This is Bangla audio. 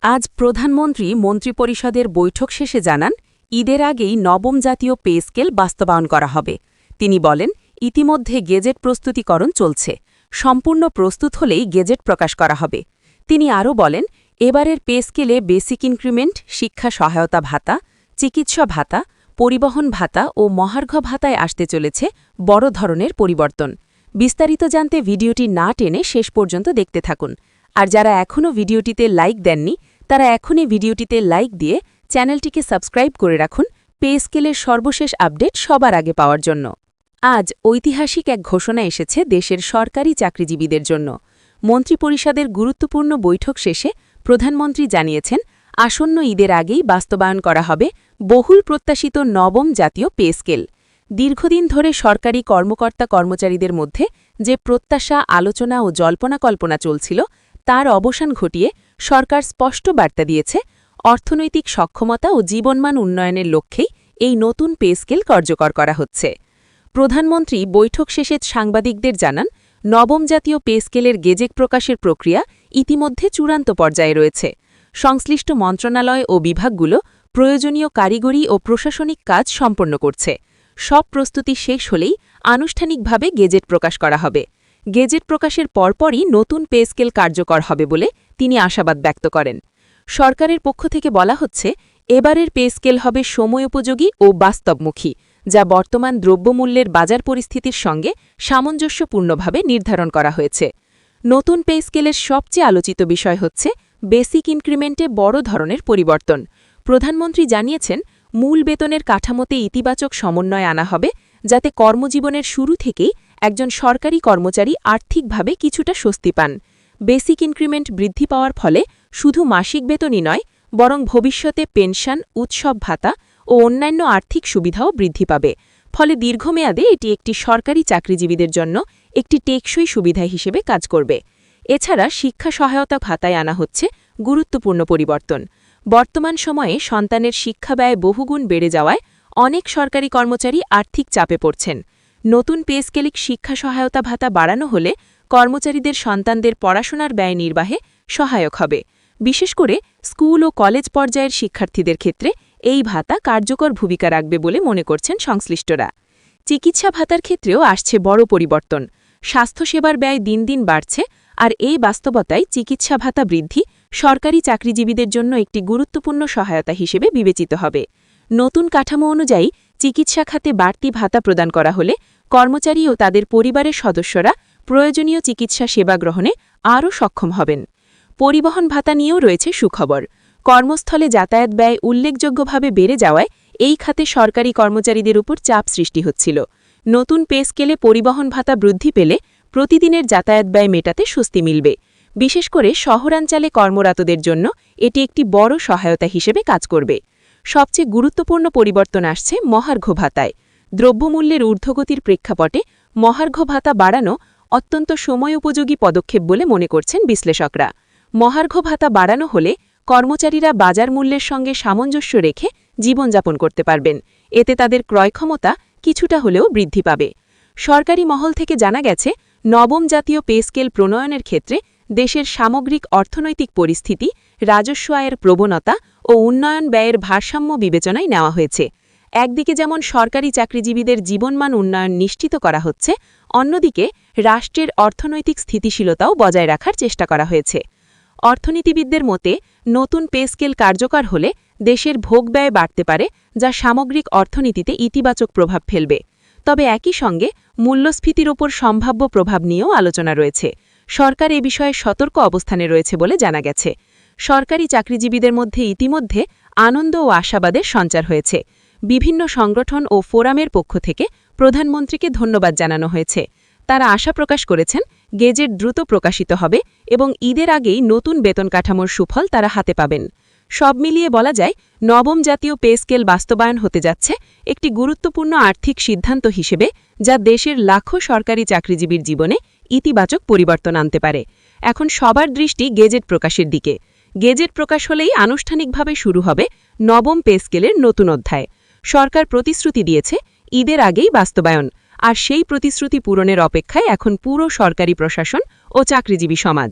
আজ প্রধানমন্ত্রী মন্ত্রিপরিষদের বৈঠক শেষে জানান, ঈদের আগেই নবম জাতীয় পে স্কেল বাস্তবায়ন করা হবে। তিনি বলেন, ইতিমধ্যে গেজেট প্রস্তুতিকরণ চলছে, সম্পূর্ণ প্রস্তুত হলেই গেজেট প্রকাশ করা হবে। তিনি আরও বলেন, এবারের পে স্কেলে বেসিক ইনক্রিমেন্ট, শিক্ষা সহায়তা ভাতা, চিকিৎসা ভাতা, পরিবহন ভাতা ও মহার্ঘ ভাতায় আসতে চলেছে বড় ধরনের পরিবর্তন। বিস্তারিত জানতে ভিডিওটি না টেনে শেষ পর্যন্ত দেখতে থাকুন। আর যারা এখনও ভিডিওটিতে লাইক দেননি, তারা এখনই ভিডিওটিতে লাইক দিয়ে চ্যানেলটিকে সাবস্ক্রাইব করে রাখুন পে স্কেলের সর্বশেষ আপডেট সবার আগে পাওয়ার জন্য। আজ ঐতিহাসিক এক ঘোষণা এসেছে দেশের সরকারি চাকরিজীবীদের জন্য। মন্ত্রিপরিষদের গুরুত্বপূর্ণ বৈঠক শেষে প্রধানমন্ত্রী জানিয়েছেন, আসন্ন ঈদের আগেই বাস্তবায়ন করা হবে বহুল প্রত্যাশিত নবম জাতীয় পে স্কেল। দীর্ঘদিন ধরে সরকারি কর্মকর্তা-কর্মচারীদের মধ্যে যে প্রত্যাশা, আলোচনা ও জল্পনা-কল্পনা চলছিল, তার অবসান ঘটিয়ে সরকার স্পষ্ট বার্তা দিয়েছে, অর্থনৈতিক সক্ষমতা ও জীবনমান উন্নয়নের লক্ষ্যেই এই নতুন পে স্কেল কার্যকর করা হচ্ছে। প্রধানমন্ত্রী বৈঠক শেষে সাংবাদিকদের জানান, নবম জাতীয় পে স্কেলের গেজেট প্রকাশের প্রক্রিয়া ইতিমধ্যে চূড়ান্ত পর্যায়ে রয়েছে। সংশ্লিষ্ট মন্ত্রণালয় ও বিভাগগুলো প্রয়োজনীয় কারিগরি ও প্রশাসনিক কাজ সম্পন্ন করছে। সব প্রস্তুতি শেষ হলেই আনুষ্ঠানিকভাবে গেজেট প্রকাশ করা হবে। গেজেট প্রকাশের পরপরই নতুন পে স্কেল কার্যকর হবে বলে তিনি আশাবাদ ব্যক্ত করেন। সরকারের পক্ষ থেকে বলা হচ্ছে, এবারের পে স্কেল হবে সময়োপযোগী ও বাস্তবমুখী, যা বর্তমান দ্রব্যমূল্যের বাজার পরিস্থিতির সঙ্গে সামঞ্জস্যপূর্ণভাবে নির্ধারণ করা হয়েছে। নতুন পে স্কেলের সবচেয়ে আলোচিত বিষয় হচ্ছে বেসিক ইনক্রিমেন্টে বড় ধরনের পরিবর্তন। প্রধানমন্ত্রী জানিয়েছেন, মূল বেতনের কাঠামোতে ইতিবাচক সমন্বয় আনা হবে, যাতে কর্মজীবনের শুরু থেকেই একজন সরকারি কর্মচারী আর্থিকভাবে কিছুটা স্বস্তি পান। বেসিক ইনক্রিমেন্ট বৃদ্ধি পাওয়ার ফলে শুধু মাসিক বেতনই নয়, বরং ভবিষ্যতে পেনশন, উৎসব ভাতা ও অন্যান্য আর্থিক সুবিধাও বৃদ্ধি পাবে। ফলে দীর্ঘমেয়াদে এটি একটি সরকারি চাকরিজীবীদের জন্য একটি টেকসই সুবিধা হিসেবে কাজ করবে। এছাড়া শিক্ষা সহায়তা ভাতায় আনা হচ্ছে গুরুত্বপূর্ণ পরিবর্তন। বর্তমান সময়ে সন্তানের শিক্ষা ব্যয় বহুগুণ বেড়ে যাওয়ায় অনেক সরকারি কর্মচারী আর্থিক চাপে পড়ছেন। নতুন পে স্কেলিক শিক্ষা সহায়তা ভাতা বাড়ানো হলে কর্মচারীদের সন্তানদের পড়াশোনার ব্যয় নির্বাহে সহায়ক হবে। বিশেষ করে স্কুল ও কলেজ পর্যায়ের শিক্ষার্থীদের ক্ষেত্রে এই ভাতা কার্যকর ভূমিকা রাখবে বলে মনে করছেন সংশ্লিষ্টরা। চিকিৎসা ভাতার ক্ষেত্রেও আসছে বড় পরিবর্তন। স্বাস্থ্যসেবার ব্যয় দিন দিন বাড়ছে, আর এই বাস্তবতায় চিকিৎসা ভাতা বৃদ্ধি সরকারি চাকরিজীবীদের জন্য একটি গুরুত্বপূর্ণ সহায়তা হিসেবে বিবেচিত হবে। নতুন কাঠামো অনুযায়ী চিকিৎসা খাতে বাড়তি ভাতা প্রদান করা হলে কর্মচারী ও তাদের পরিবারের সদস্যরা প্রয়োজনীয় চিকিৎসা সেবা গ্রহণে আরও সক্ষম হবেন। পরিবহন ভাতা নিয়েও রয়েছে সুখবর। কর্মস্থলে যাতায়াত ব্যয় উল্লেখযোগ্যভাবে বেড়ে যাওয়ায় এই খাতে সরকারি কর্মচারীদের উপর চাপ সৃষ্টি হচ্ছিল। নতুন পে স্কেলে পরিবহন ভাতা বৃদ্ধি পেলে প্রতিদিনের যাতায়াত ব্যয় মেটাতে স্বস্তি মিলবে। বিশেষ করে শহরাঞ্চলে কর্মরতদের জন্য এটি একটি বড় সহায়তা হিসেবে কাজ করবে। সবচেয়ে গুরুত্বপূর্ণ পরিবর্তন আসছে মহার্ঘ ভাতায়। দ্রব্যমূল্যের ঊর্ধ্বগতির প্রেক্ষাপটে মহার্ঘ ভাতা বাড়ানো অত্যন্ত সময়োপযোগী পদক্ষেপ বলে মনে করছেন বিশ্লেষকরা। মহার্ঘ ভাতা বাড়ানো হলে কর্মচারীরা বাজার মূল্যের সঙ্গে সামঞ্জস্য রেখে জীবনযাপন করতে পারবেন। এতে তাদের ক্রয়ক্ষমতা কিছুটা হলেও বৃদ্ধি পাবে। সরকারি মহল থেকে জানা গেছে, নবম জাতীয় পে স্কেল প্রণয়নের ক্ষেত্রে দেশের সামগ্রিক অর্থনৈতিক পরিস্থিতি, রাজস্ব আয়ের প্রবণতা ও উন্নয়ন ব্যয়ের ভারসাম্য বিবেচনায় নেওয়া হয়েছে। একদিকে যেমন সরকারি চাকরিজীবীদের জীবনমান উন্নয়ন নিশ্চিত করা হচ্ছে, অন্যদিকে রাষ্ট্রের অর্থনৈতিক স্থিতিশীলতাও বজায় রাখার চেষ্টা করা হয়েছে। অর্থনীতিবিদদের মতে, নতুন পে স্কেল কার্যকর হলে দেশের ভোগব্যয় বাড়তে পারে, যা সামগ্রিক অর্থনীতিতে ইতিবাচক প্রভাব ফেলবে। তবে একই সঙ্গে মূল্যস্ফীতির ওপর সম্ভাব্য প্রভাব নিয়েও আলোচনা রয়েছে। সরকার এ বিষয়ে সতর্ক অবস্থানে রয়েছে বলে জানা গেছে। সরকারি চাকরিজীবীদের মধ্যে ইতিমধ্যে আনন্দ ও আশাবাদের সঞ্চার হয়েছে। বিভিন্ন সংগঠন ও ফোরামের পক্ষ থেকে প্রধানমন্ত্রীকে ধন্যবাদ জানানো হয়েছে। তারা আশা প্রকাশ করেছেন, গেজেট দ্রুত প্রকাশিত হবে এবং ঈদের আগেই নতুন বেতন কাঠামোর সুফল তারা হাতে পাবেন। সব মিলিয়ে বলা যায়, নবম জাতীয় পে স্কেল বাস্তবায়ন হতে যাচ্ছে একটি গুরুত্বপূর্ণ আর্থিক সিদ্ধান্ত হিসেবে, যা দেশের লাখো সরকারি চাকরিজীবীর জীবনে ইতিবাচক পরিবর্তন আনতে পারে। এখন সবার দৃষ্টি গেজেট প্রকাশের দিকে। গেজেট প্রকাশ হলেই আনুষ্ঠানিকভাবে শুরু হবে নবম পে স্কেলের নতুন অধ্যায়। সরকার প্রতিশ্রুতি দিয়েছে, ঈদের আগেই বাস্তবায়ন, আর সেই প্রতিশ্রুতি পূরণের অপেক্ষায় এখন পুরো সরকারি প্রশাসন ও চাকরিজীবী সমাজ।